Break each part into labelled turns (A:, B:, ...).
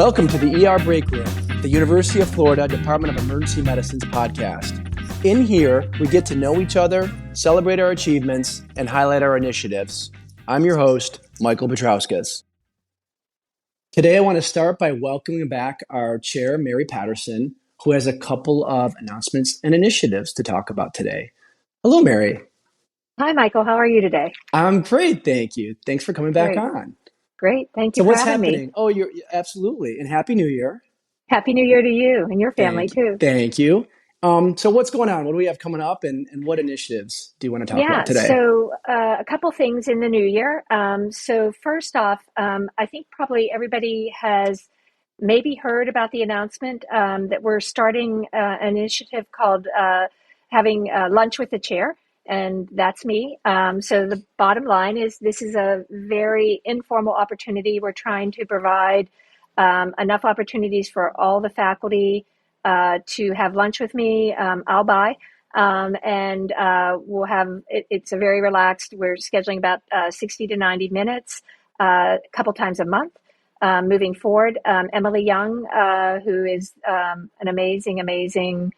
A: Welcome to the ER Break Room, the University of Florida Department of Emergency Medicine's podcast. In here, we get to know each other, celebrate our achievements, and highlight our initiatives. I'm your host, Michael Petrauskas. Today, I want to start by welcoming back our chair, Mary Patterson, who has a couple of announcements and initiatives to talk about today. Hello, Mary.
B: Hi, Michael. How are you today?
A: I'm great, thank you. Thanks for coming back
B: Great.
A: on.
B: Great. Thank you
A: So
B: for
A: what's
B: having
A: happening?
B: me.
A: Oh, you're absolutely. And Happy New Year.
B: Happy New Year to you and your family,
A: Thank you.
B: too.
A: Thank you. So what's going on? What do we have coming up and what initiatives do you want to talk about
B: Yeah,
A: today?
B: so a couple things in the new year. So first off, I think probably everybody has maybe heard about the announcement that we're starting an initiative called having lunch with the chair, and that's me. So the bottom line is this is a very informal opportunity. We're trying to provide enough opportunities for all the faculty to have lunch with me. I'll buy. And we'll have it's a very relaxed. We're scheduling about 60 to 90 minutes, a couple times a month. Moving forward, Emily Young, who is an amazing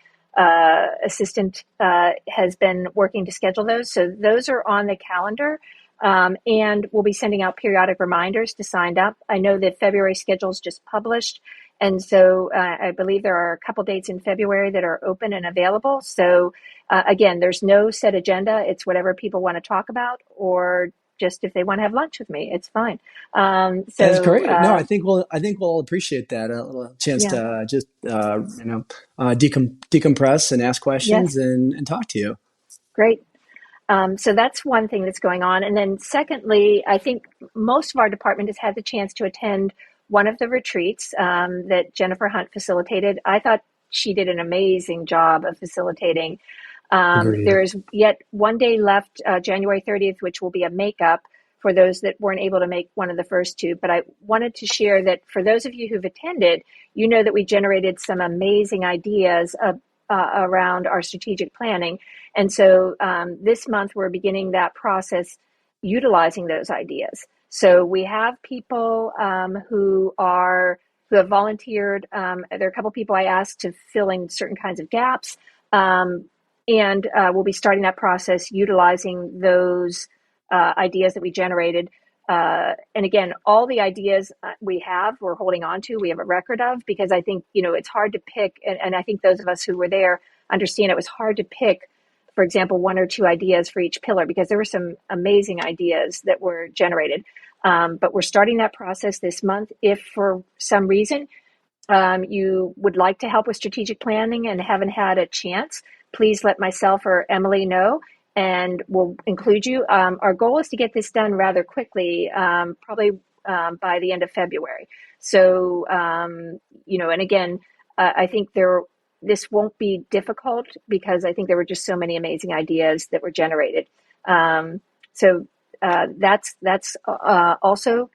B: assistant, has been working to schedule those. So those are on the calendar. And we'll be sending out periodic reminders to sign up. I know that February schedule's just published. And so I believe there are a couple dates in February that are open and available. So again, there's no set agenda. It's whatever people want to talk about, or just if they want to have lunch with me, it's fine.
A: That's great. No, I think we'll appreciate that, a little chance
B: Yeah.
A: to just decompress and ask questions
B: Yes.
A: and talk to you.
B: Great. So that's one thing that's going on. And then secondly, I think most of our department has had the chance to attend one of the retreats that Jennifer Hunt facilitated. I thought she did an amazing job of facilitating.
A: Agreed.
B: There's yet one day left, January 30th, which will be a makeup for those that weren't able to make one of the first two. But I wanted to share that for those of you who've attended, you know that we generated some amazing ideas around our strategic planning. And so this month, we're beginning that process utilizing those ideas. So we have people who have volunteered. There are a couple people I asked to fill in certain kinds of gaps. And we'll be starting that process utilizing those ideas that we generated. And again, all the ideas we're holding on to, we have a record of, because I think, it's hard to pick. And I think those of us who were there understand it was hard to pick, for example, one or two ideas for each pillar, because there were some amazing ideas that were generated. But we're starting that process this month. If for some reason you would like to help with strategic planning and haven't had a chance, please let myself or Emily know, and we'll include you. Our goal is to get this done rather quickly, probably by the end of February. So, and again, I think this won't be difficult because I think there were just so many amazing ideas that were generated. So that's also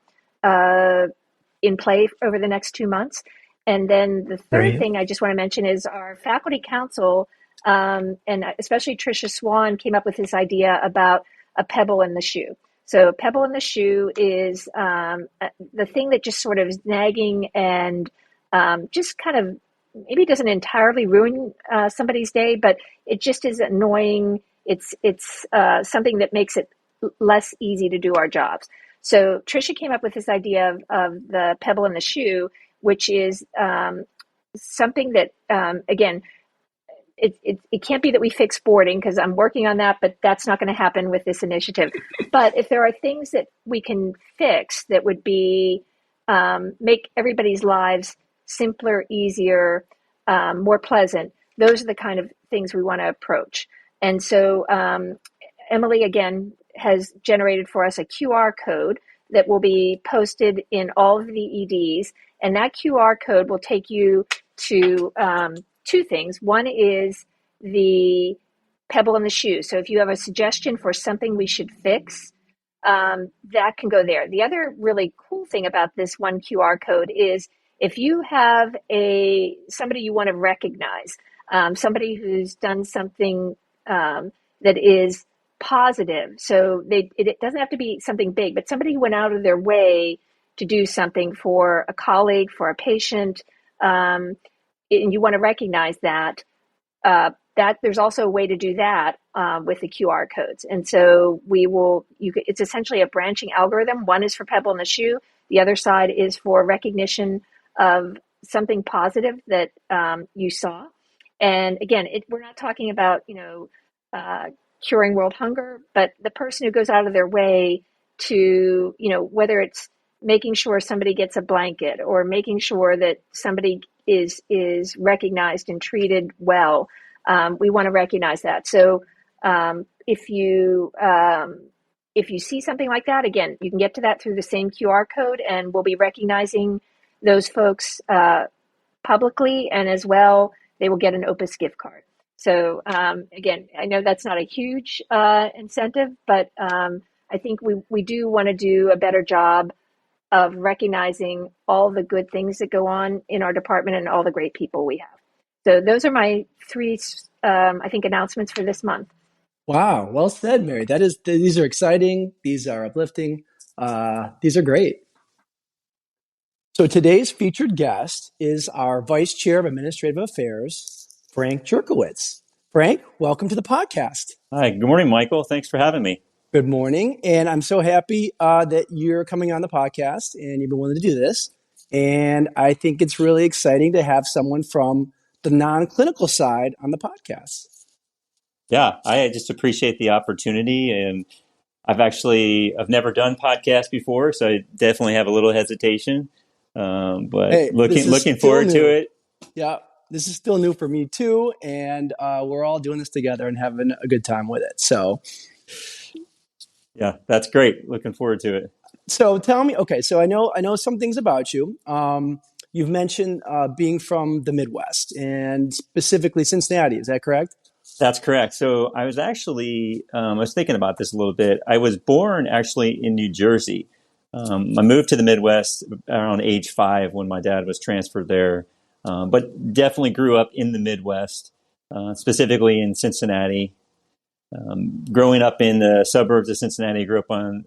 B: in play over the next 2 months. And then the third
A: Great.
B: thing I just want to mention is our faculty council, and especially Tricia Swan, came up with this idea about a pebble in the shoe. So a pebble in the shoe is the thing that just sort of is nagging and just kind of maybe doesn't entirely ruin somebody's day, but it just is annoying. It's something that makes it less easy to do our jobs. So Tricia came up with this idea of the pebble in the shoe, which is something that, again, it can't be that we fix boarding, because I'm working on that, but that's not going to happen with this initiative. But if there are things that we can fix that would be make everybody's lives simpler, easier, more pleasant, those are the kind of things we want to approach. And so Emily, again, has generated for us a QR code that will be posted in all of the EDs. And that QR code will take you to two things. One is the pebble in the shoe. So if you have a suggestion for something we should fix, that can go there. The other really cool thing about this one QR code is if you have somebody you want to recognize, somebody who's done something that is positive. So it doesn't have to be something big, but somebody who went out of their way to do something for a colleague, for a patient, and you want to recognize that, that there's also a way to do that with the QR codes. And so it's essentially a branching algorithm. One is for Pebble in the Shoe. The other side is for recognition of something positive that you saw. And again, we're not talking about, curing world hunger, but the person who goes out of their way to, whether it's making sure somebody gets a blanket or making sure that somebody is recognized and treated well. We want to recognize that. So if you see something like that, again, you can get to that through the same QR code, and we'll be recognizing those folks publicly, and as well, they will get an Opus gift card. So again, I know that's not a huge incentive, but I think we do want to do a better job of recognizing all the good things that go on in our department and all the great people we have. So those are my three, I think, announcements for this month.
A: Wow, well said, Mary. These are exciting. These are uplifting. These are great. So today's featured guest is our Vice Chair of Administrative Affairs, Frank Jerkowitz. Frank, welcome to the podcast.
C: Hi, good morning, Michael. Thanks for having me.
A: Good morning. And I'm so happy that you're coming on the podcast and you've been willing to do this. And I think it's really exciting to have someone from the non-clinical side on the podcast.
C: Yeah, I just appreciate the opportunity. And I've never done podcasts before, so I definitely have a little hesitation. But hey, looking forward to it.
A: Yeah, this is still new for me too. And we're all doing this together and having a good time with it. So
C: yeah, that's great. Looking forward to it.
A: So tell me, okay, so I know some things about you. You've mentioned being from the Midwest and specifically Cincinnati. Is that correct?
C: That's correct. So I was actually, I was thinking about this a little bit. I was born actually in New Jersey. I moved to the Midwest around age 5 when my dad was transferred there, but definitely grew up in the Midwest, specifically in Cincinnati. Growing up in the suburbs of Cincinnati, grew up on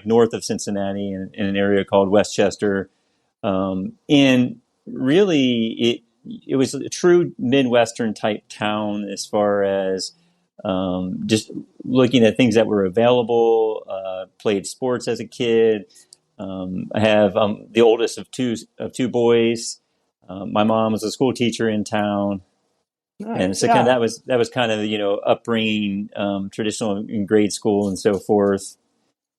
C: north of Cincinnati in an area called Westchester. And really it was a true Midwestern type town as far as just looking at things that were available, played sports as a kid. I have the oldest of two boys. My mom was a school teacher in town. Nice. And so kind of that was kind of, upbringing, traditional in grade school and so forth.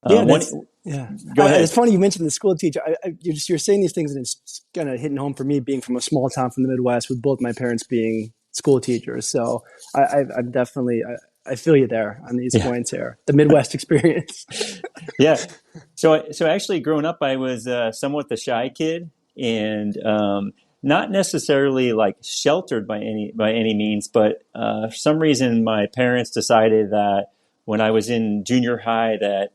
A: Go ahead. It's funny you mentioned the school teacher. You're saying these things and it's kind of hitting home for me being from a small town from the Midwest with both my parents being school teachers. So I'm definitely, I feel you there on these points here. The Midwest experience.
C: Yeah. So actually growing up, I was somewhat the shy kid and not necessarily like sheltered by any means, but for some reason my parents decided that when I was in junior high that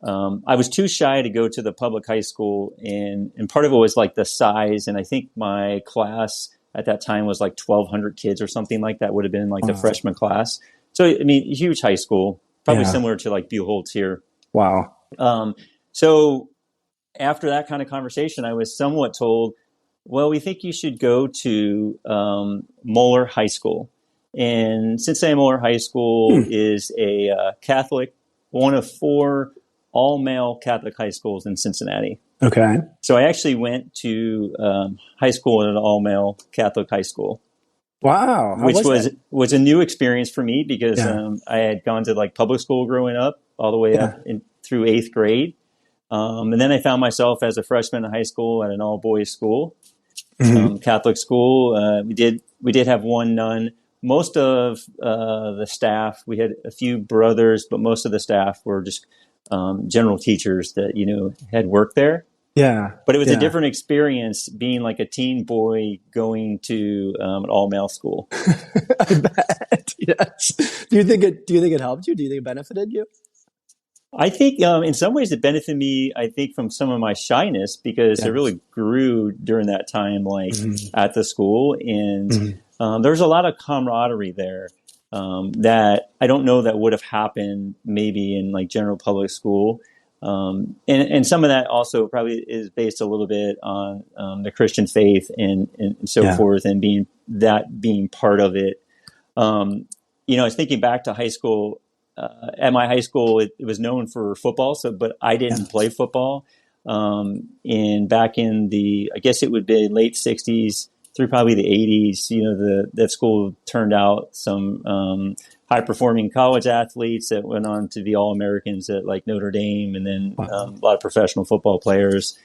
C: I was too shy to go to the public high school, and part of it was like the size, and I think my class at that time was like 1,200 kids or something like that, would have been like the freshman class. So, I mean, huge high school, probably similar to like Buchholz here.
A: Wow.
C: So after that kind of conversation, I was somewhat told, well, we think you should go to Moeller High School. And Cincinnati Moeller High School is a Catholic, one of 4 all-male Catholic high schools in Cincinnati.
A: Okay.
C: So I actually went to high school at an all-male Catholic high school.
A: Wow.
C: Which was a new experience for me because I had gone to like public school growing up all the way up through 8th grade. And then I found myself as a freshman in high school at an all-boys school, Catholic school. We did have one nun. Most of the staff, we had a few brothers, but most of the staff were just general teachers that, had worked there.
A: Yeah.
C: But it was a different experience being like a teen boy going to an all-male school.
A: I bet. Yes. Do you think it helped you? Do you think it benefited you?
C: I think in some ways it benefited me, I think, from some of my shyness because it really grew during that time, like at the school. And there's a lot of camaraderie there that I don't know that would have happened maybe in like general public school. And some of that also probably is based a little bit on the Christian faith and so forth, and being part of it. I was thinking back to high school. At my high school, it was known for football, but I didn't play football. And back in I guess it would be late '60s through probably the '80s, that school turned out some high performing college athletes that went on to be All-Americans at like Notre Dame, and then a lot of professional football players.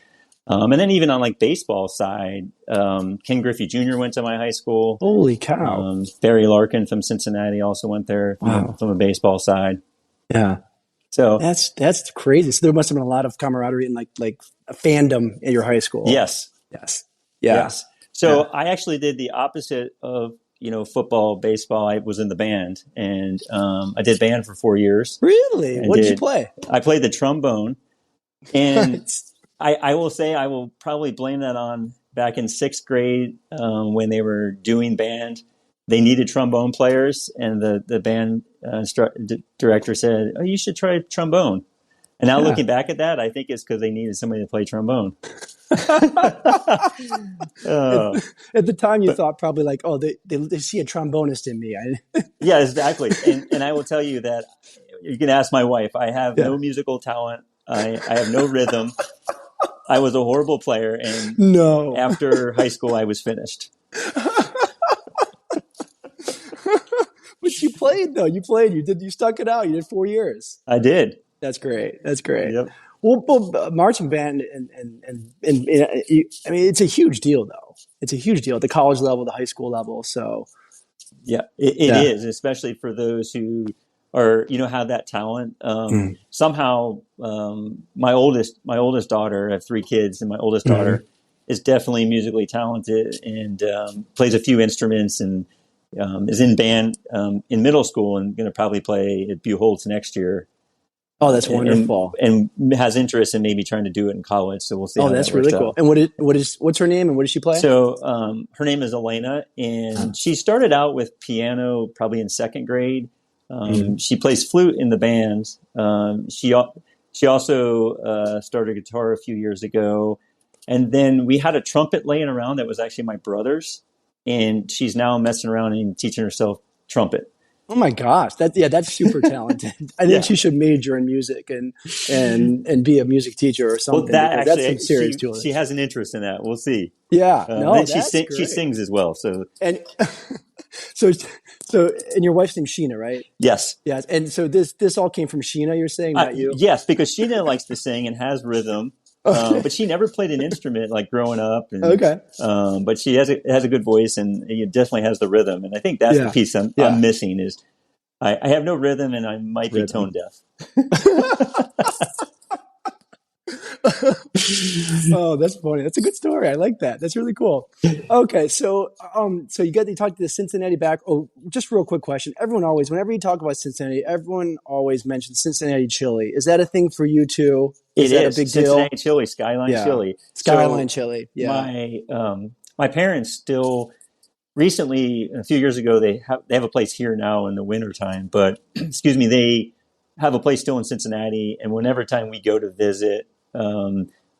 C: And then even on like baseball side, Ken Griffey Jr. went to my high school.
A: Holy cow.
C: Barry Larkin from Cincinnati also went there from a baseball side.
A: Yeah.
C: So
A: that's crazy. So there must have been a lot of camaraderie and like a fandom at your high school.
C: Yes.
A: Yes. Yeah.
C: Yes. So I actually did the opposite of, football, baseball. I was in the band, and I did band for 4 years.
A: Really? What did you play?
C: I played the trombone, and I will say I will probably blame that on back in 6th grade when they were doing band. They needed trombone players, and the band director said, "Oh, you should try trombone." And now looking back at that, I think it's because they needed somebody to play trombone.
A: At the time, you thought probably like, "Oh, they see a trombonist in me."
C: Yeah, exactly. And I will tell you that you can ask my wife. I have no musical talent. I have no rhythm. I was a horrible player, and after high school, I was finished.
A: But you played though. You played. You stuck it out. You did 4 years.
C: I did.
A: That's great. That's great.
C: Yep.
A: Well, marching band and I mean, it's a huge deal though. It's a huge deal at the college level, the high school level. So
C: yeah, it is, especially for those who are, have that talent. Somehow, my oldest daughter, I have 3 kids, and my oldest daughter is definitely musically talented and plays a few instruments, and is in band in middle school, and going to probably play at Buchholz next year.
A: Oh, that's wonderful.
C: And has interest in maybe trying to do it in college. So we'll see.
A: Oh, that's really cool. And what's her name and what does she play?
C: So her name is Elena, and she started out with piano probably in 2nd grade. She plays flute in the band. She also started guitar a few years ago. And then we had a trumpet laying around that was actually my brother's, and she's now messing around and teaching herself trumpet.
A: Oh my gosh, that's super talented. I think she should major in music and be a music teacher or something.
C: Well,
A: that's some serious talent.
C: She has an interest in that. We'll see.
A: Yeah,
C: she sings as well. So
A: and and your wife's name's Sheena, right?
C: Yes.
A: Yes. And so this all came from Sheena. You're saying, not you?
C: Yes, because Sheena likes to sing and has rhythm. But she never played an instrument like growing up. And, but she has a good voice, and it definitely has the rhythm. And I think that's the piece I'm missing is I have no rhythm, and I might be tone deaf.
A: Oh, that's funny. That's a good story. I like that. That's really cool. Okay, so you talked to the Cincinnati back. Oh, just real quick question. Whenever you talk about Cincinnati, everyone always mentions Cincinnati chili. Is that a thing for you too?
C: Is that a big deal?
A: Cincinnati
C: chili, Skyline chili.
A: Skyline chili. Yeah.
C: My parents still recently, a few years ago, they have a place here now in the wintertime, but excuse me, they have a place still in Cincinnati, and whenever time we go to visit,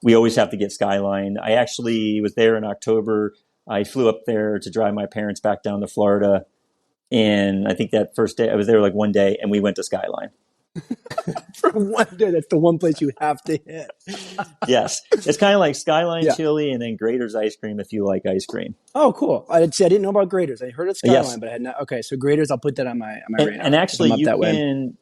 C: we always have to get Skyline. I actually was there in October. I flew up there to drive my parents back down to Florida. And I think that first day, I was there like one day, and we went to Skyline.
A: For one day, that's the one place you have to hit.
C: Yes. It's kind of like Skyline chili and then Grater's ice cream if you like ice cream.
A: Oh, cool. I didn't know about Grater's. I heard of Skyline, but I had not. Okay, so Grater's, I'll put that on my radar.
C: And actually, you can,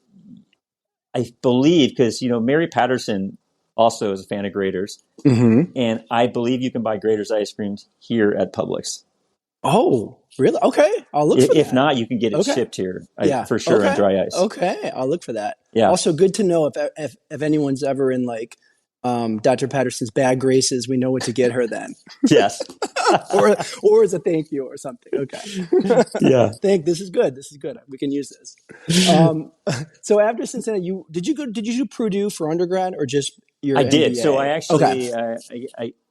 C: I believe, because, Mary Patterson also is a fan of Grater's. Mm-hmm. And I believe you can buy Grater's ice creams here at Publix.
A: Oh, really? Okay. I'll look for that.
C: If not, you can get it shipped here for sure on dry ice.
A: Okay. I'll look for that.
C: Yeah.
A: Also, good to know if anyone's ever in like Dr. Patterson's bad graces, we know what to get her then.
C: Yes.
A: or as a thank you or something. Okay.
C: Yeah.
A: This is good. This is good. We can use this. So after Cincinnati, did you do Purdue for undergrad or just your MBA?
C: Did. So I actually,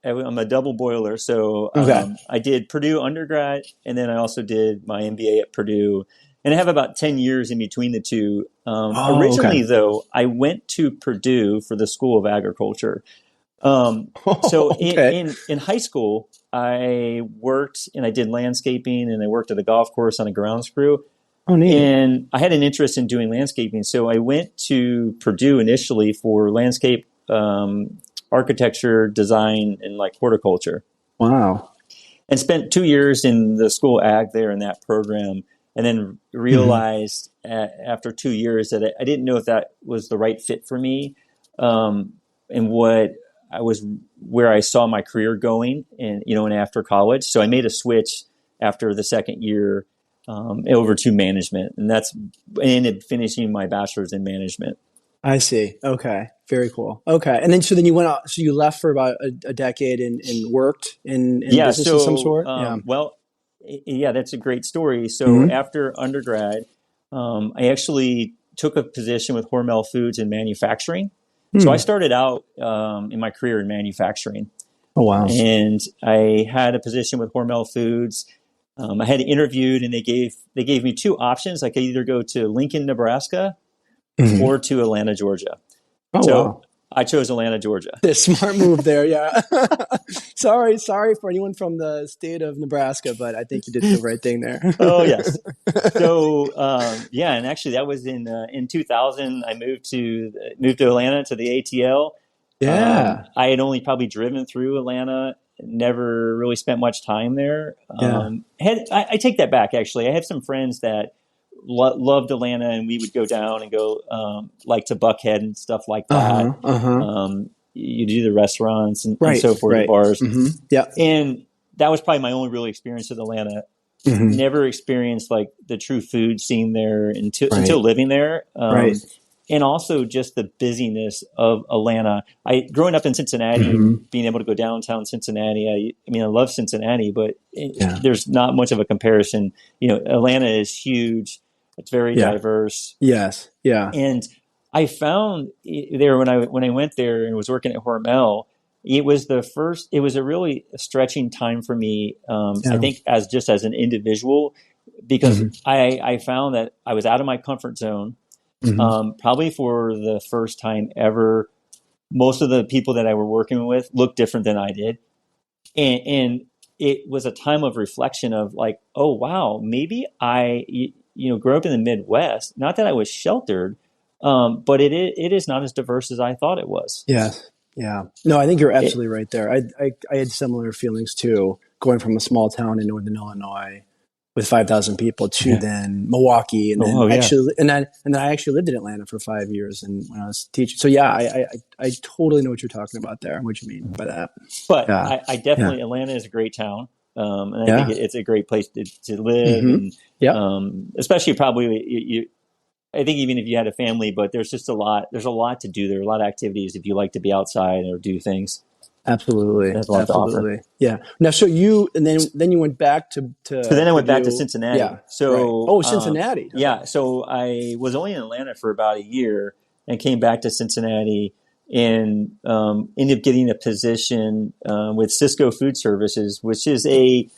C: I'm a double boiler. So I did Purdue undergrad, and then I also did my MBA at Purdue. and I have about 10 years in between the two.
A: Okay.
C: Originally, though, I went to Purdue for the School of Agriculture. So
A: Okay.
C: in high school, I worked and I did landscaping, and I worked at a golf course on a grounds crew.
A: Oh, neat.
C: And I had an interest in doing landscaping, so I went to Purdue initially for landscape architecture, design, and like horticulture,
A: Wow.
C: and spent 2 years in the school ag there in that program, and then realized after 2 years that I didn't know if that was the right fit for me, and where I saw my career going, and and after college. So I made a switch after the second year over to management, and I ended up finishing my bachelor's in management.
A: I see. Okay. Very cool. Okay. And then, so then you went out, so you left for about a decade and worked in
C: Yeah.
A: business of some sort? Yeah.
C: Well, yeah, that's a great story. So
A: Mhm.
C: after undergrad, I actually took a position with Hormel Foods in manufacturing. So I started out in my career in manufacturing,
A: Oh, wow.
C: and I had a position with Hormel Foods. I had interviewed, and they gave me two options. I could either go to Lincoln, Nebraska,
A: Mhm.
C: or to Atlanta, Georgia.
A: Oh,
C: So
A: wow.
C: I chose Atlanta, Georgia.
A: The smart move there. Yeah. sorry for anyone from the state of Nebraska, but I think you did the right thing there.
C: Oh yes. So yeah, and actually that was in 2000. I moved to Atlanta to the ATL.
A: Yeah.
C: I had only probably driven through Atlanta, never really spent much time there.
A: Yeah.
C: I take that back. Actually, I have some friends that loved Atlanta, and we would go down and go like to Buckhead and stuff like that. You do the restaurants and
A: Right.
C: so forth, the
A: Right.
C: bars.
A: Yeah.
C: And that was probably my only real experience with Atlanta. Never experienced like the true food scene there until living there.
A: Right.
C: And also just the busyness of Atlanta. Growing up in Cincinnati, being able to go downtown Cincinnati. I mean, I love Cincinnati, but there's not much of a comparison. Atlanta is huge. It's very diverse.
A: Yes. Yeah.
C: And I found there when I went there and was working at Hormel, it was a really stretching time for me. I think as an individual, because I found that I was out of my comfort zone. Probably for the first time ever, most of the people that I were working with looked different than I did. And it was a time of reflection of like, oh, wow, maybe I grew up in the Midwest. Not that I was sheltered, but it is not as diverse as I thought it was.
A: Yes. Yeah. No, I think you're absolutely right there. I had similar feelings too, going from a small town in Northern Illinois with 5,000 people to then Milwaukee, and then I actually lived in Atlanta for 5 years, and when I was teaching. So yeah, I totally know what you're talking about there and what you mean by that.
C: But I definitely Atlanta is a great town, and I think it's a great place to live, and especially probably I think even if you had a family, but there's just a lot to do there, a lot of activities if you like to be outside or do things.
A: Absolutely.
C: That's a lot to offer.
A: Yeah. Now, so you, and then you went back to
C: so then I went back to Cincinnati.
A: Yeah.
C: So,
A: right. Cincinnati.
C: Yeah. So I was only in Atlanta for about a year and came back to Cincinnati and ended up getting a position with Cisco Food Services, which is a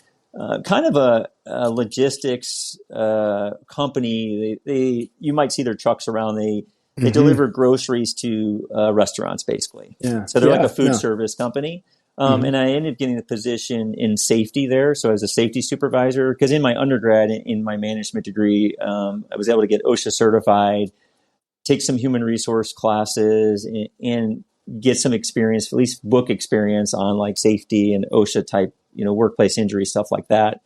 C: kind of a logistics company. You might see their trucks around. They deliver groceries to restaurants, basically.
A: Yeah.
C: So they're like a food service company. And I ended up getting a position in safety there. So as a safety supervisor, because in my undergrad, in my management degree, I was able to get OSHA certified, take some human resource classes, and get some experience, at least book experience on like safety and OSHA type, workplace injury, stuff like that.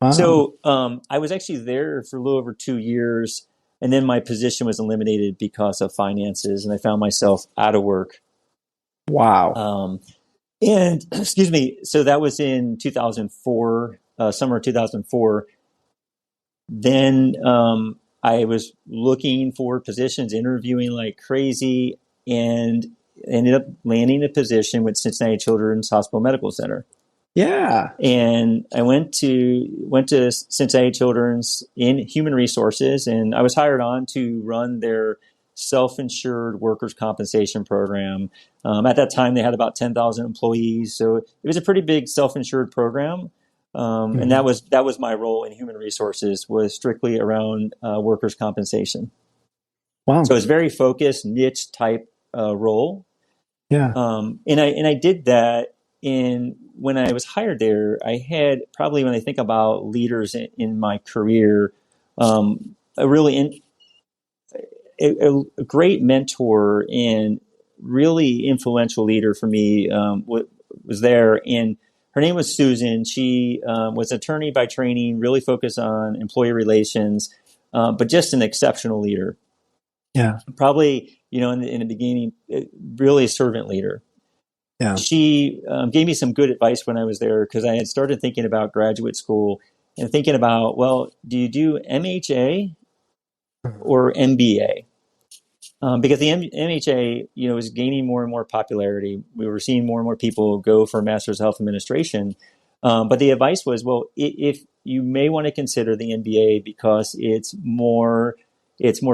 C: Wow. So I was actually there for a little over 2 years. And then my position was eliminated because of finances, and I found myself out of work.
A: Wow.
C: And excuse me, so that was in 2004, summer 2004. Then I was looking for positions, interviewing like crazy, and ended up landing a position with Cincinnati Children's Hospital Medical Center.
A: Yeah.
C: And I went to Cincinnati Children's in human resources, and I was hired on to run their self-insured workers' compensation program. At that time, they had about 10,000 employees, so it was a pretty big self-insured program. And that was my role in human resources, was strictly around workers' compensation.
A: Wow.
C: So it's very focused, niche type role.
A: Yeah.
C: And I did that when I was hired there. I had probably, when I think about leaders in my career, a really a great mentor and really influential leader for me was there. And her name was Susan. She was an attorney by training, really focused on employee relations, but just an exceptional leader.
A: Yeah.
C: Probably, in the beginning, really a servant leader.
A: Yeah.
C: She gave me some good advice when I was there, because I had started thinking about graduate school and thinking about, well, do you do MHA or MBA? Because the MHA, was gaining more and more popularity. We were seeing more and more people go for Master's of Health Administration. But the advice was, well, if you may want to consider the MBA, because it's more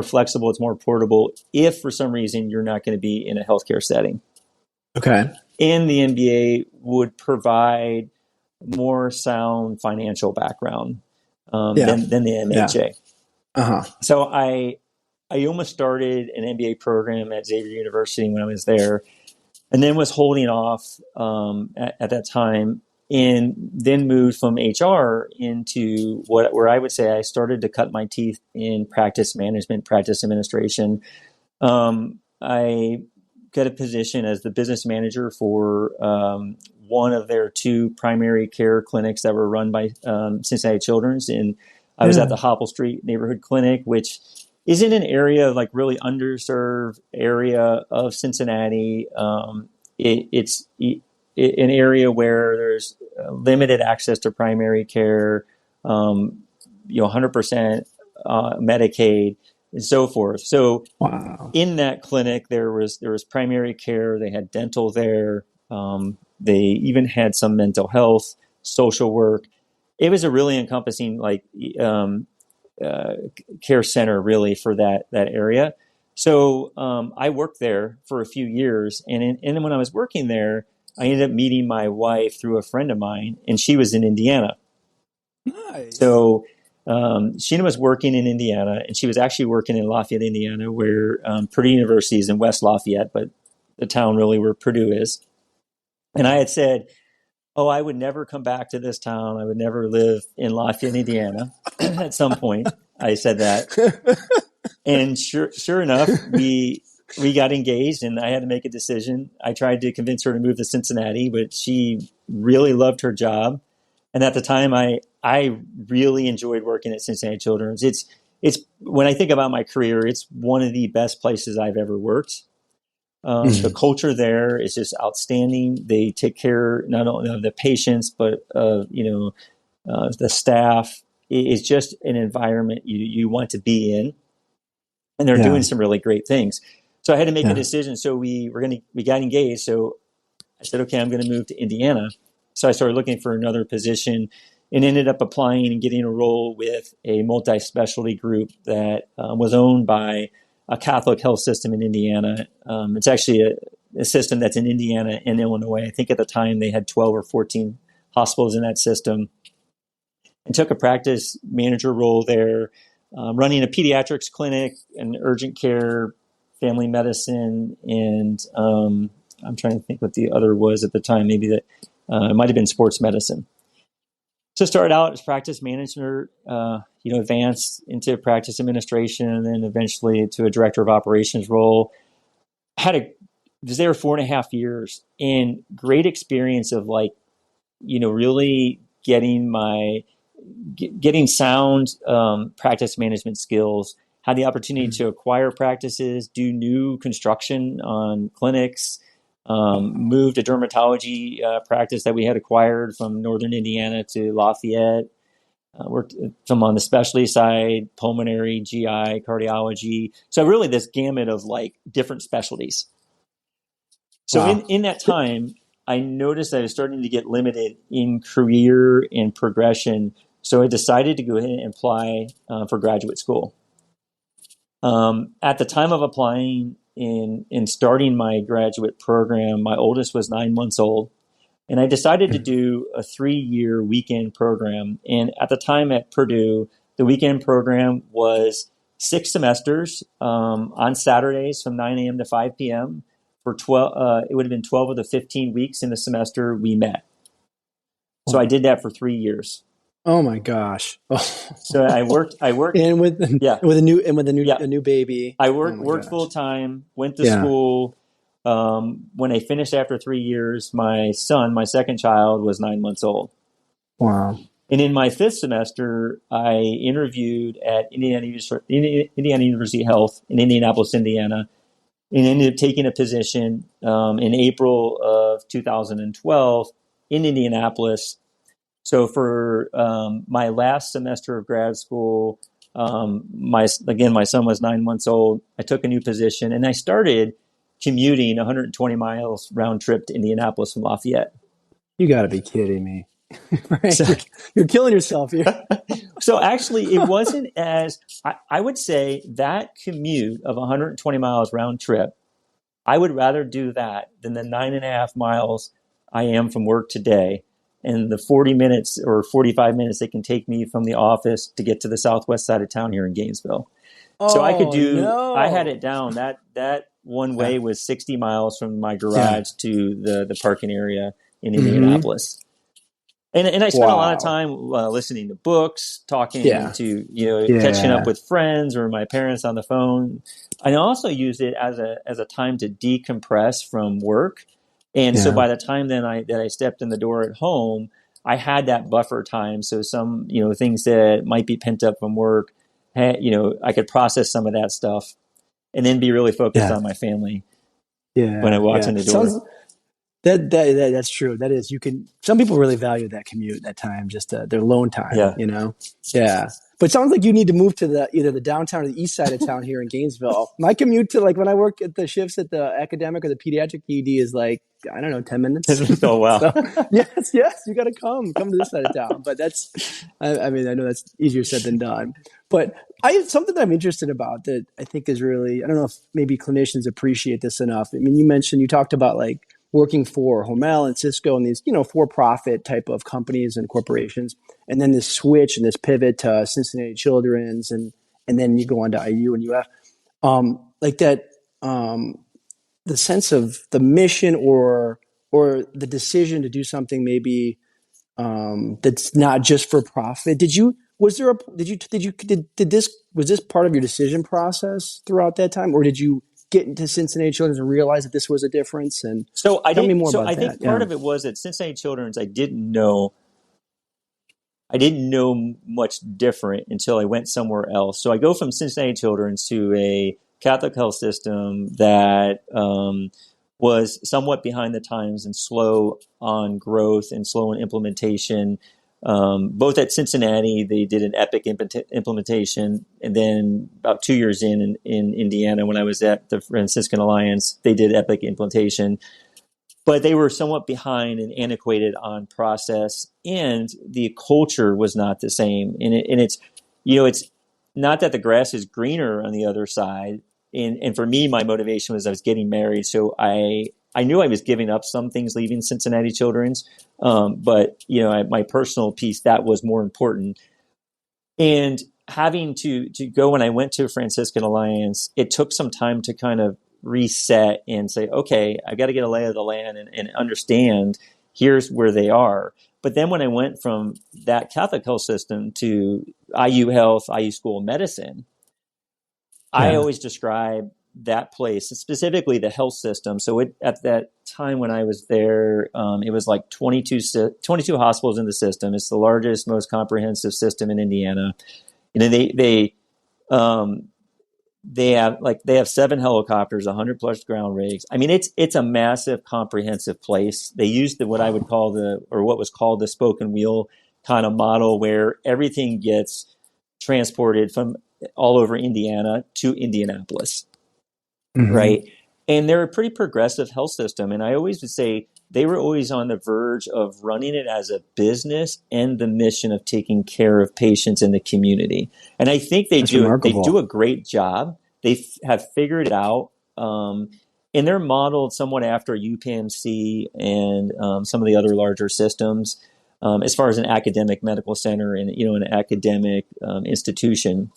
C: flexible, it's more portable, if for some reason you're not going to be in a healthcare setting.
A: Okay.
C: And the MBA would provide more sound financial background than the MHA.
A: Yeah.
C: So I almost started an MBA program at Xavier University when I was there, and then was holding off at that time, and then moved from HR into where I would say I started to cut my teeth in practice management, practice administration. I got a position as the business manager for one of their two primary care clinics that were run by Cincinnati Children's, and I was at the Hopple Street Neighborhood Clinic, which is in an area, like really underserved area of Cincinnati. It's an area where there's limited access to primary care, 100% Medicaid, and so forth. So
A: wow.
C: In that clinic, there was primary care. They had dental there. They even had some mental health, social work. It was a really encompassing care center, really, for that area. So I worked there for a few years, and when I was working there, I ended up meeting my wife through a friend of mine, and she was in Indiana.
A: Nice.
C: So Sheena was working in Indiana, and she was actually working in Lafayette, Indiana, where Purdue University is in West Lafayette, but the town really where Purdue is. And I had said, oh, I would never come back to this town. I would never live in Lafayette, Indiana. At some point, I said that. And sure enough, we got engaged, and I had to make a decision. I tried to convince her to move to Cincinnati, but she really loved her job. And at the time, I really enjoyed working at Cincinnati Children's. It's when I think about my career, it's one of the best places I've ever worked. The culture there is just outstanding. They take care not only of the patients, but the staff. It's just an environment you want to be in, and they're doing some really great things. So I had to make a decision. So we got engaged. So I said, okay, I'm going to move to Indiana. So I started looking for another position, and ended up applying and getting a role with a multi-specialty group that was owned by a Catholic health system in Indiana. It's actually a system that's in Indiana and Illinois. I think at the time they had 12 or 14 hospitals in that system, and took a practice manager role there, running a pediatrics clinic, and urgent care, family medicine, and I'm trying to think what the other was at the time. Maybe that it might have been sports medicine. So started out as practice manager, advanced into practice administration, and then eventually to a director of operations role. Was there 4.5 years, and great experience of really getting sound practice management skills. Had the opportunity to acquire practices, do new construction on clinics. Moved a dermatology practice that we had acquired from Northern Indiana to Lafayette. Worked some on the specialty side, pulmonary, GI, cardiology. So really this gamut of different specialties. So in that time, I noticed I was starting to get limited in career and progression. So I decided to go ahead and apply for graduate school. At the time of applying in starting my graduate program, my oldest was 9 months old. And I decided to do a 3-year weekend program. And at the time at Purdue, the weekend program was 6 semesters on Saturdays from 9 a.m. to 5 p.m. For 12, it would have been 12 of the 15 weeks in the semester we met. So I did that for 3 years.
A: Oh my gosh! Oh.
C: So I worked,
A: and with a new baby.
C: I worked full time. Went to school. When I finished after 3 years, my son, my second child, was 9 months old.
A: Wow!
C: And in my 5th semester, I interviewed at Indiana University Health in Indianapolis, Indiana, and ended up taking a position in April of 2012 in Indianapolis. So for my last semester of grad school, my son was 9 months old. I took a new position and I started commuting 120 miles round trip to Indianapolis from Lafayette.
A: You got to be kidding me. Right? So, you're killing yourself here.
C: So actually, it wasn't as, I would say that commute of 120 miles round trip, I would rather do that than the 9.5 miles I am from work today. And the 40 minutes or 45 minutes it can take me from the office to get to the southwest side of town here in Gainesville. So I could I had it down. That one way was 60 miles from my garage to the parking area in Indianapolis. And I spent a lot of time listening to books, talking to, catching up with friends or my parents on the phone. I also used it as a time to decompress from work. And so by the time that I stepped in the door at home, I had that buffer time. So some, things that might be pent up from work, I could process some of that stuff and then be really focused on my family when I walked in the door.
A: That's true. That is, some people really value that commute, that time, just their alone time, Yeah. But it sounds like you need to move to either the downtown or the east side of town here in Gainesville. My commute to when I work at the shifts at the academic or the pediatric ED is 10 minutes.
C: Oh, wow.
A: So, yes, you got to come to this side of town. But I know that's easier said than done. But something that I'm interested about that I think is really, I don't know if maybe clinicians appreciate this enough. I mean, you talked about working for Hormel and Cisco and these, for-profit type of companies and corporations. And then this switch and this pivot to Cincinnati Children's and then you go on to IU and UF. The sense of the mission or the decision to do something maybe that's not just for profit. Was this part of your decision process throughout that time, or did you get into Cincinnati Children's and realize that this was a difference? And
C: so
A: tell me more about that.
C: I think part of it was at Cincinnati Children's, I didn't know much different until I went somewhere else. So I go from Cincinnati Children's to a Catholic health system that was somewhat behind the times and slow on growth and slow in implementation. Both at Cincinnati, they did an Epic implementation, and then about 2 years in Indiana, when I was at the Franciscan Alliance, they did Epic implementation. But they were somewhat behind and antiquated on process, and the culture was not the same. And it's not that the grass is greener on the other side. And for me, my motivation was I was getting married, so I knew I was giving up some things leaving Cincinnati Children's, but my personal piece, that was more important. And having to go, when I went to Franciscan Alliance, it took some time to kind of reset and say, okay, I got to get a lay of the land and understand here's where they are. But then when I went from that Catholic health system to IU Health, IU School of Medicine, I always describe that place, specifically the health system. So at that time when I was there, it was 22 hospitals in the system. It's the largest, most comprehensive system in Indiana. They have 7 helicopters, 100 plus ground rigs. I mean, it's a massive, comprehensive place. They used what was called the spoke and wheel kind of model, where everything gets transported from all over Indiana to Indianapolis, right? And they're a pretty progressive health system. And I always would say they were always on the verge of running it as a business and the mission of taking care of patients in the community. And I think they do a great job. They have figured it out. and they're modeled somewhat after UPMC and some of the other larger systems, as far as an academic medical center and an academic institution.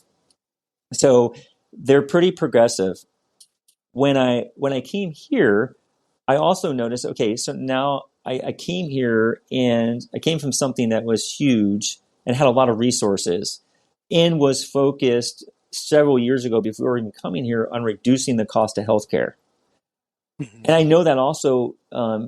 C: So they're pretty progressive. When I came here, I also noticed, okay, so now I came here and I came from something that was huge and had a lot of resources and was focused several years ago before even coming here on reducing the cost of healthcare. And I know that also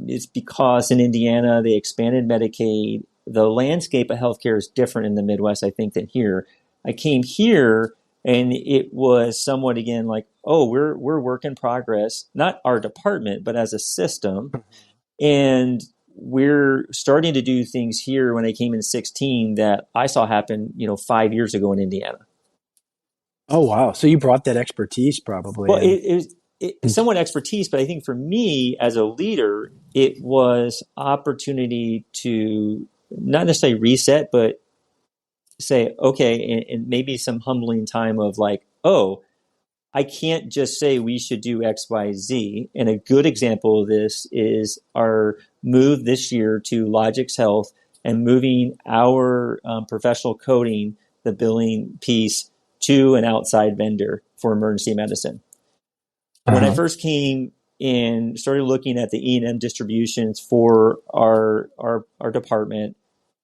C: is because in Indiana, they expanded Medicaid. The landscape of healthcare is different in the Midwest, I think, than here. I came here and it was somewhat, again, like, oh, we're work in progress, not our department, but as a system. And we're starting to do things here when I came in 2016 that I saw happen, 5 years ago in Indiana.
A: Oh, wow. So you brought that expertise probably.
C: Well, it's somewhat expertise, but I think for me as a leader, it was opportunity to not necessarily reset, but say, okay, and maybe some humbling time of like, oh, I can't just say we should do X, Y, Z. And a good example of this is our move this year to Logix Health and moving our professional coding, the billing piece, to an outside vendor for emergency medicine. When I first came and started looking at the E&M distributions for our department,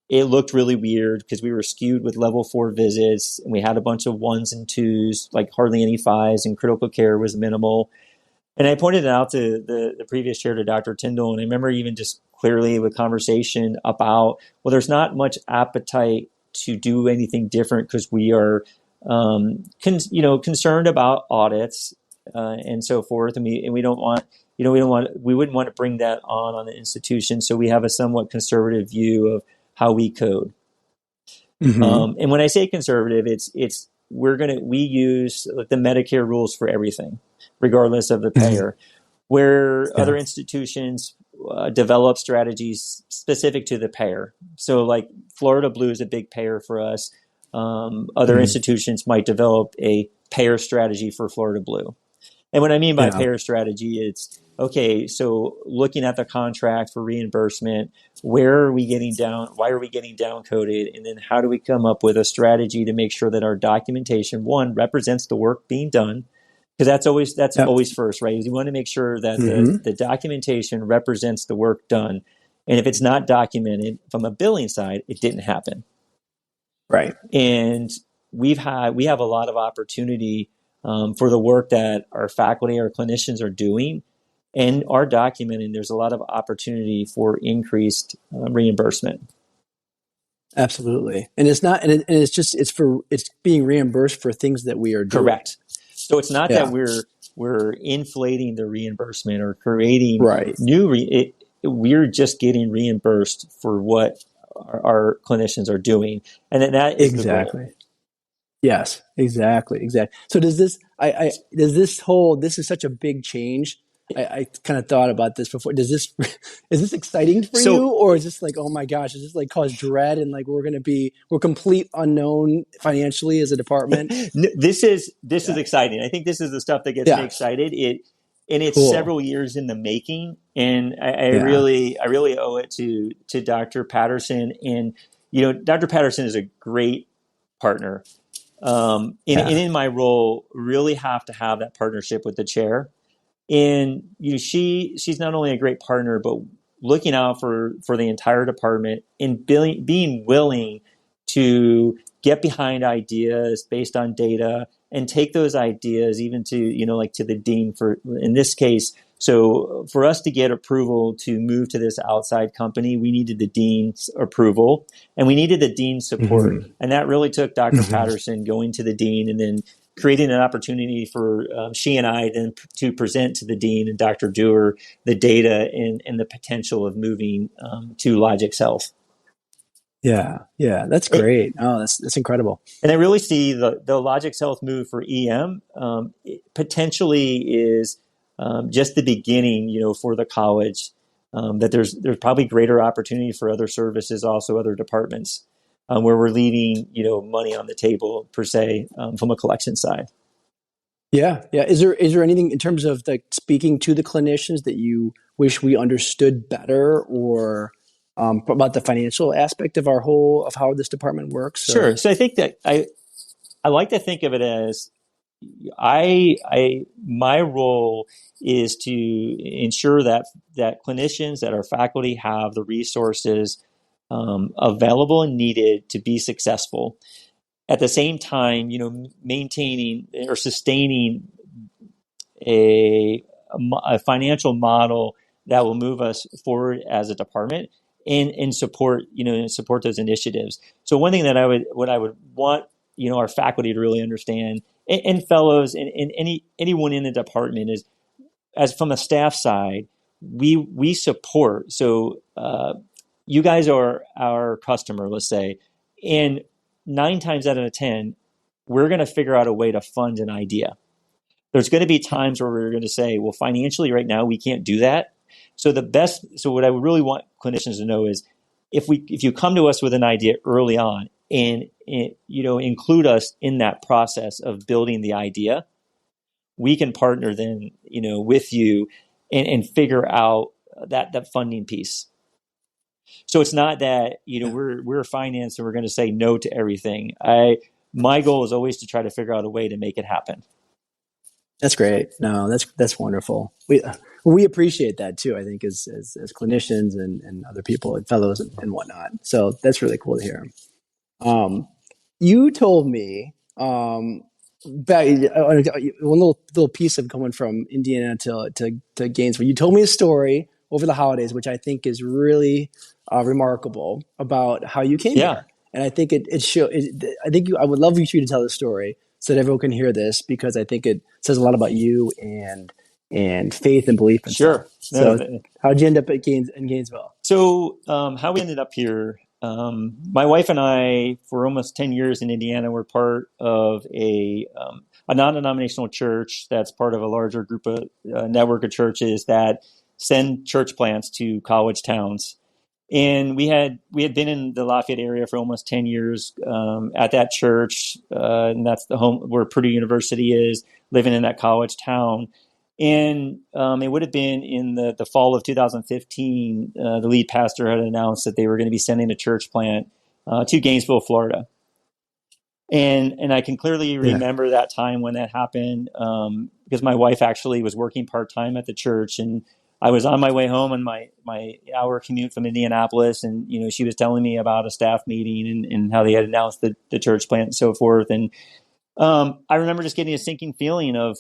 C: it looked really weird because we were skewed with level 4 visits and we had a bunch of 1s and 2s, like hardly any 5s, and critical care was minimal. And I pointed it out to the previous chair, to Dr. Tyndall, and I remember even just clearly with conversation about, well, there's not much appetite to do anything different because we are concerned about audits and so forth, and we don't want, we wouldn't want to bring that on the institution, so we have a somewhat conservative view of how we code. And when I say conservative, we use the Medicare rules for everything, regardless of the payer, where other institutions develop strategies specific to the payer. So like Florida Blue is a big payer for us. Other institutions might develop a payer strategy for Florida Blue. And what I mean by payer strategy, it's, okay, so looking at the contract for reimbursement, where are we getting down? Why are we getting down coded? And then how do we come up with a strategy to make sure that our documentation, one, represents the work being done? Because that's always first, right? You want to make sure that the documentation represents the work done. And if it's not documented from a billing side, it didn't happen.
A: Right.
C: And we have a lot of opportunity for the work that our faculty, our clinicians are doing and are documenting. There's a lot of opportunity for increased reimbursement.
A: Absolutely. And it's not, and it's being reimbursed for things that we are doing.
C: Correct. So it's not that we're inflating the reimbursement or creating new, we're just getting reimbursed for what our clinicians are doing. And then that is the goal.
A: Yes, exactly. So this is such a big change. I kind of thought about this before. Is this exciting for you, or is this like, oh my gosh, is this like cause dread and like we're complete unknown financially as a department?
C: This is exciting. I think this is the stuff that gets me excited. It's cool. Several years in the making, and I really owe it to Dr. Patterson. And Dr. Patterson is a great partner. And in my role, really have to have that partnership with the chair. And she's not only a great partner, but looking out for the entire department and being willing to get behind ideas based on data and take those ideas even to to the dean for, in this case. So for us to get approval to move to this outside company, we needed the dean's approval and we needed the dean's support. And that really took Dr. Patterson going to the dean and then creating an opportunity for she and I then to present to the dean and Dr. Dewar the data and the potential of moving to Logix Health.
A: Yeah, that's great. That's incredible. And
C: I really see the Logix Health move for EM potentially is just the beginning, for the college. That there's probably greater opportunity for other services, also other departments, where we're leaving money on the table per se from a collection side.
A: Yeah, yeah. Is there anything in terms of like speaking to the clinicians that you wish we understood better, or about the financial aspect of how this department works? Or
C: Sure. So I think that I like to think of it as my role is to ensure that clinicians, that our faculty have the resources available and needed to be successful. At the same time, maintaining or sustaining a, a financial model that will move us forward as a department and support those initiatives. So one thing that what I would want our faculty to really understand, and fellows and anyone in the department, is, as from a staff side, we support. So you guys are our customer, let's say, and 9 times out of 10, we're going to figure out a way to fund an idea. There's going to be times where we're going to say, well, financially right now we can't do that. So what I would really want clinicians to know is, if you come to us with an idea early on and include us in that process of building the idea, we can partner then with you and figure out that funding piece. So it's not that we're finance and we're going to say no to everything. My goal is always to try to figure out a way to make it happen.
A: that's great. No, that's wonderful. We appreciate that too. I think as clinicians and other people and fellows and whatnot. So that's really cool to hear. You told me back one little piece of coming from Indiana to Gainesville. You told me a story over the holidays, which I think is really remarkable, about how you came here. And I think I would love for you to tell the story so that everyone can hear this, because I think it says a lot about you and faith and belief. And
C: sure.
A: Stuff. So how'd you end up in Gainesville?
C: So how we ended up here, my wife and I, for almost 10 years in Indiana, were part of a non-denominational church that's part of a larger group of network of churches that send church plants to college towns. And we had been in the Lafayette area for almost 10 years at that church, and that's the home where Purdue University is, living in that college town. And it would have been in the fall of 2015, the lead pastor had announced that they were going to be sending a church plant to Gainesville, Florida. And I can clearly remember that time when that happened, because my wife actually was working part-time at the church, and I was on my way home on my hour commute from Indianapolis, and she was telling me about a staff meeting and how they had announced the church plant and so forth. And I remember just getting a sinking feeling of,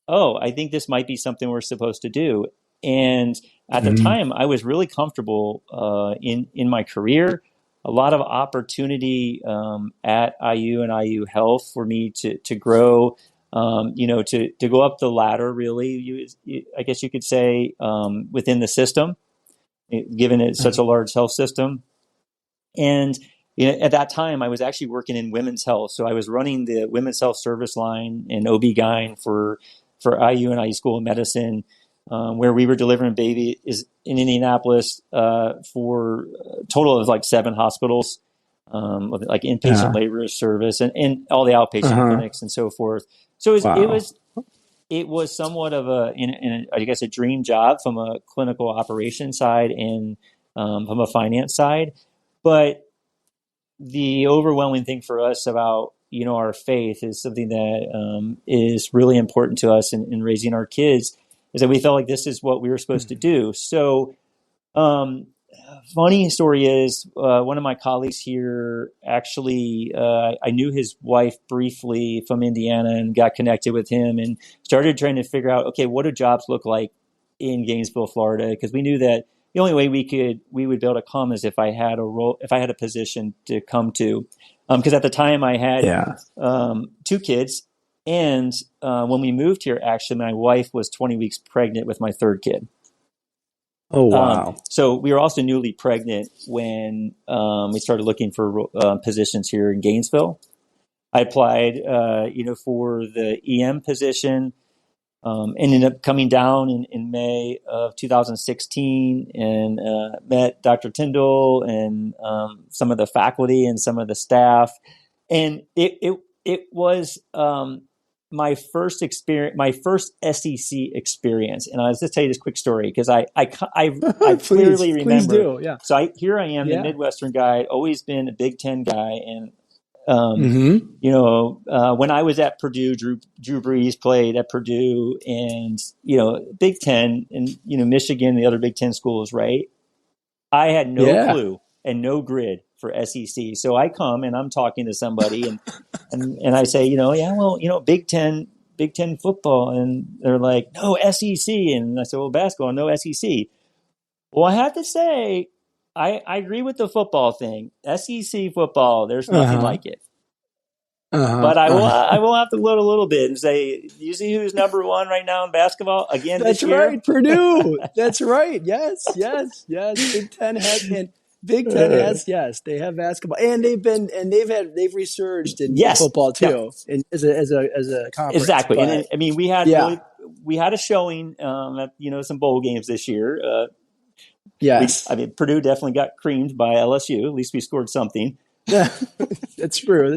C: oh, I think this might be something we're supposed to do. And at the time, I was really comfortable in my career. A lot of opportunity at IU and IU Health for me to grow. To go up the ladder, really, I guess you could say, within the system, given it's such a large health system. And at that time, I was actually working in women's health. So I was running the women's health service line and OB-GYN for IU and IU School of Medicine, where we were delivering babies in Indianapolis for a total of like 7 hospitals, like inpatient labor service and all the outpatient clinics and so forth. So it was somewhat of a dream job from a clinical operations side and from a finance side. But the overwhelming thing for us about our faith is something that is really important to us in raising our kids, is that we felt like this is what we were supposed to do. So funny story is, one of my colleagues here actually, I knew his wife briefly from Indiana and got connected with him and started trying to figure out, okay, what do jobs look like in Gainesville, Florida? Because we knew that the only way we would be able to come is if I had a position to come to. Because at the time I had 2 kids, and when we moved here, actually, my wife was 20 weeks pregnant with my 3rd kid.
A: Oh, wow.
C: So we were also newly pregnant when we started looking for positions here in Gainesville. I applied, for the EM position, ended up coming down in May of 2016 and met Dr. Tyndall and some of the faculty and some of the staff. And it was my first experience, my first SEC experience, and I'll just tell you this quick story because I clearly remember.
A: Please do. Yeah.
C: So here I am, the
A: Yeah.
C: Midwestern guy, always been a Big Ten guy, and
A: Mm-hmm.
C: when I was at Purdue, Drew Brees played at Purdue, and Big Ten, and Michigan, the other Big Ten schools, right? I had no
A: Yeah.
C: clue and no grid for SEC. So I come and I'm talking to somebody and I say, Big Ten football. And they're like, no, SEC. And I said, well, basketball, no SEC. Well, I have to say, I agree with the football thing. SEC football, there's nothing like it. But I will have to load a little bit and say, you see who's number one right now in basketball again
A: That's
C: this year?
A: right, Purdue. That's right. Yes. Big Ten has yes, they have basketball, and they've resurged in football too, as a conference.
C: Exactly,
A: But,
C: and I mean we had a showing at some bowl games this year.
A: Yes,
C: Purdue definitely got creamed by LSU. At least we scored something.
A: That's true.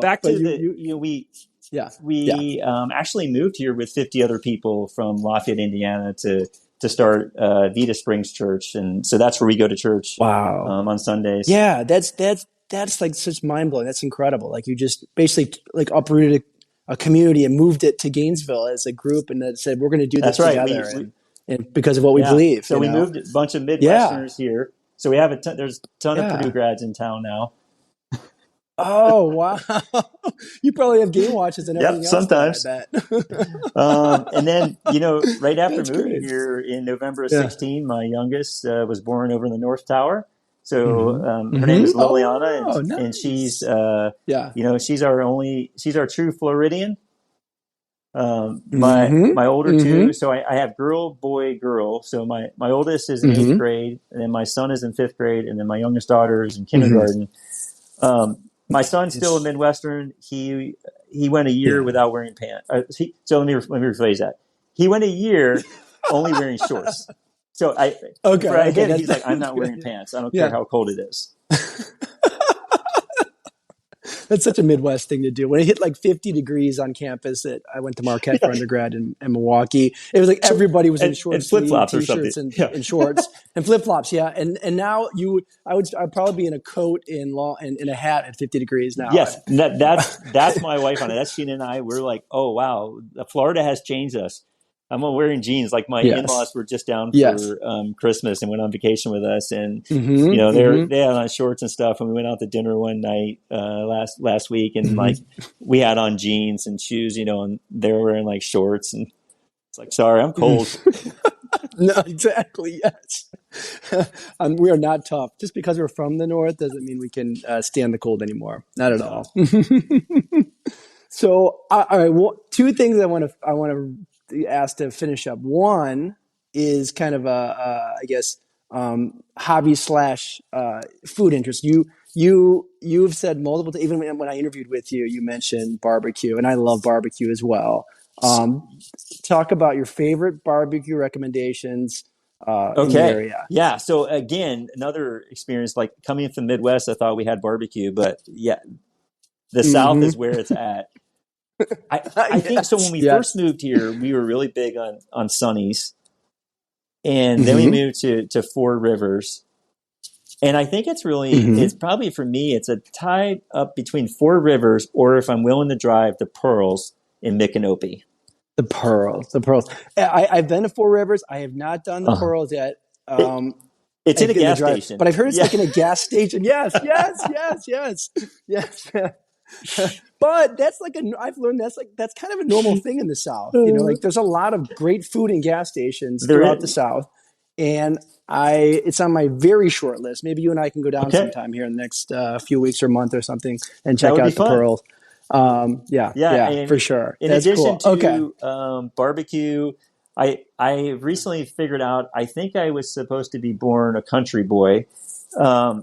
C: Back to we actually moved here with 50 other people from Lafayette, Indiana, to start Vita Springs Church, and so that's where we go to church.
A: Wow.
C: On Sundays.
A: Yeah, that's like such mind blowing. That's incredible. Like you just basically like uprooted a community and moved it to Gainesville as a group, and then said we're going to do this together. And because of what we believe.
C: So we moved a bunch of Midwesterners here. So we have there's a ton of Purdue grads in town now.
A: Oh, wow. You probably have game watches and everything else.
C: Sometimes. And then, right after
A: That's
C: moving
A: great.
C: here in November of 2016, my youngest was born over in the North Tower. So her name is Liliana,
A: nice.
C: and she's, she's our true Floridian. My older two, so I have girl, boy, girl. So my oldest is in 8th grade, and then my son is in 5th grade, and then my youngest daughter is in kindergarten. My son's still a Midwestern. He went a year without wearing pants. So let me rephrase that. He went a year only wearing shorts. So he's like, I'm not wearing pants. I don't care how cold it is.
A: That's such a Midwest thing to do. When it hit like 50 degrees on campus, I went to Marquette for undergrad in Milwaukee. It was like everybody was in shorts,
C: and flip-flops
A: t-shirts, and shorts and flip-flops. Yeah, and now I'd probably be in a coat in a hat at 50 degrees now.
C: Yes, that's my wife on it. That's Sheena and I. We're like, oh wow, Florida has changed us. I'm wearing jeans. Like my in-laws were just down for Christmas and went on vacation with us, and they had on shorts and stuff. And we went out to dinner one night last week, and like we had on jeans and shoes, and they were wearing like shorts. And it's like, sorry, I'm cold.
A: No, exactly. Yes, we are not tough. Just because we're from the north doesn't mean we can stand the cold anymore. Not at all. So, all right. Well, two things I want to asked to finish up. One is kind of hobby / food interest. You've said multiple times, even when I interviewed with you, you mentioned barbecue, and I love barbecue as well. Talk about your favorite barbecue recommendations in the area.
C: Yeah. So again, another experience, like coming from the Midwest, I thought we had barbecue, but the South is where it's at. I think so. When we first moved here, we were really big on Sonny's, and then we moved to Four Rivers. And I think it's really, it's probably for me, it's a tie up between Four Rivers, or if I'm willing to drive, the Pearls in Micanopy.
A: The Pearls. I've been to Four Rivers. I have not done the Pearls yet.
C: It's in a gas station,
A: but I've heard it's like in a gas station. Yes. But that's I've learned that's kind of a normal thing in the South. Like there's a lot of great food and gas stations throughout the South, and it's on my very short list. Maybe you and I can go down sometime here in the next few weeks or month or something and check out the Pearl. For sure.
C: In addition to barbecue, I recently figured out, I think I was supposed to be born a country boy.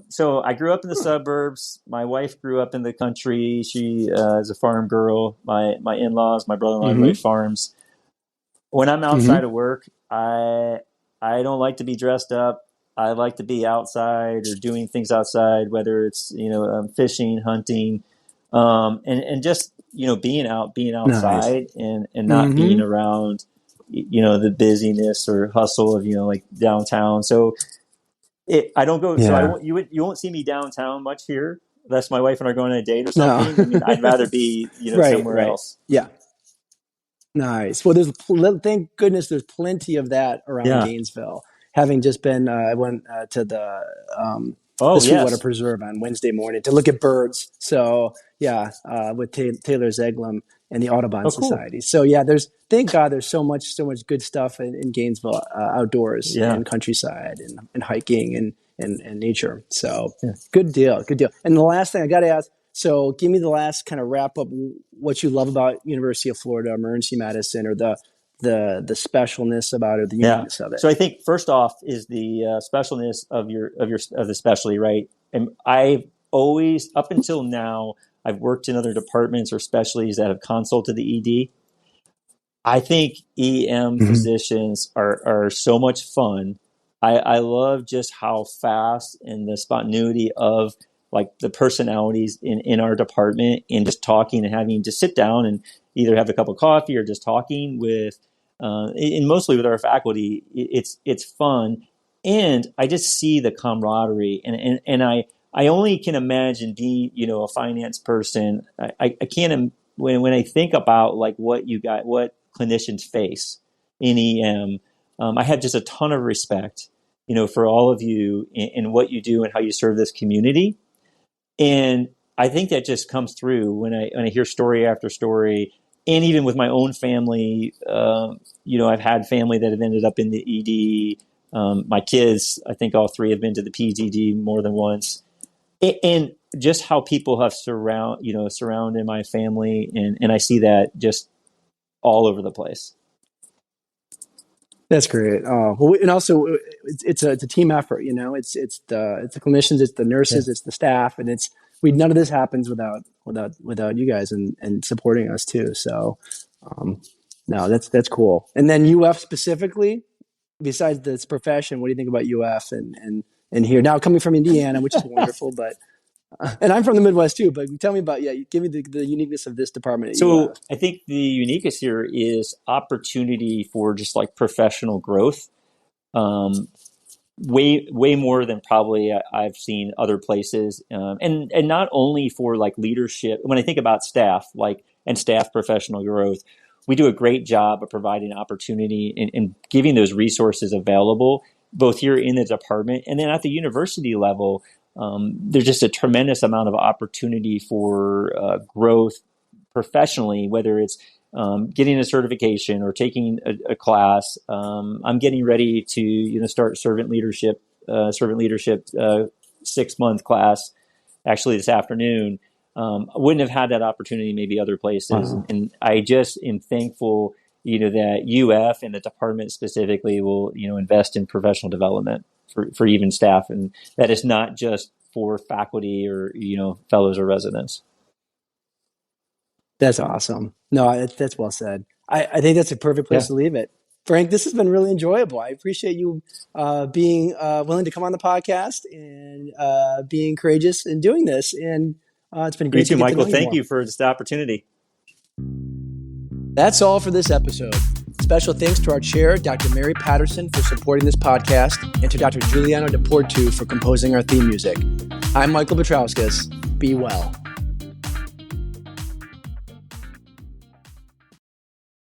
C: So I grew up in the suburbs. My wife grew up in the country. She is a farm girl. My in-laws, my brother-in-law really farms. When I'm outside of work, I don't like to be dressed up. I like to be outside or doing things outside, whether it's fishing, hunting, And just, being outside
A: Nice.
C: and not being around, the busyness or hustle of, like downtown. So I don't go, so I
A: Yeah.
C: won't, you won't see me downtown much here unless my wife and I are going on a date or
A: No.
C: something. I mean, I'd rather be, somewhere
A: Right.
C: else.
A: Yeah. Nice. Well, thank goodness there's plenty of that around
C: Yeah.
A: Gainesville. Having just been, I went to the
C: Oh,
A: Sweetwater
C: yes.
A: Preserve on Wednesday morning to look at birds. So yeah, with Taylor Zeglam and the Audubon
C: Oh, cool.
A: Society. So yeah, thank God there's so much good stuff in Gainesville, outdoors
C: Yeah.
A: and countryside and hiking and nature. So
C: Yeah.
A: good deal. And the last thing I got to ask, so give me the last kind of wrap up, what you love about University of Florida emergency medicine, or the specialness about it, the uniqueness of it.
C: So I think first off is the specialness of the specialty, right? And I've always, up until now, I've worked in other departments or specialties that have consulted the ED. I think EM physicians are so much fun. I love just how fast and the spontaneity of like the personalities in our department, and just talking and having to sit down and either have a cup of coffee or just talking with, and mostly with our faculty. It's fun. And I just see the camaraderie, and I only can imagine being, a finance person. I can't, when I think about like what clinicians face in EM, I have just a ton of respect, for all of you and what you do and how you serve this community. And I think that just comes through when I hear story after story, and even with my own family. I've had family that have ended up in the ED. My kids, I think all three have been to the PGD more than once. And just how people have surrounded my family, and I see that just all over the place.
A: That's great. Well, and also it's a team effort. It's the clinicians, it's the nurses, it's the staff, and none of this happens without you guys and supporting us too. So, no, that's cool. And then UF specifically, besides this profession, what do you think about UF and here now, coming from Indiana, which is wonderful, but. And I'm from the Midwest too, but tell me about, give me the uniqueness of this department at
C: So
A: UF.
C: I think the uniqueness here is opportunity for just like professional growth. Way more than probably I've seen other places. And not only for like leadership. When I think about staff, and staff professional growth, we do a great job of providing opportunity and giving those resources available, both here in the department and then at the university level. There's just a tremendous amount of opportunity for growth professionally, whether it's getting a certification or taking a class. I'm getting ready to start servant leadership 6-month class actually this afternoon. I wouldn't have had that opportunity maybe other places.
A: Wow.
C: And I just am thankful that UF and the department specifically will invest in professional development for even staff, and that is not just for faculty or fellows or residents.
A: That's awesome. No, that's well said. I think that's a perfect place to leave it. Frank, this has been really enjoyable. I appreciate you being willing to come on the podcast and being courageous in doing this. And it's been great.
C: You too, Michael. Thank
A: you
C: for this opportunity.
A: That's all for this episode. Special thanks to our chair, Dr. Mary Patterson, for supporting this podcast, and to Dr. Giuliano DePortu for composing our theme music. I'm Michael Petrauskas. Be well.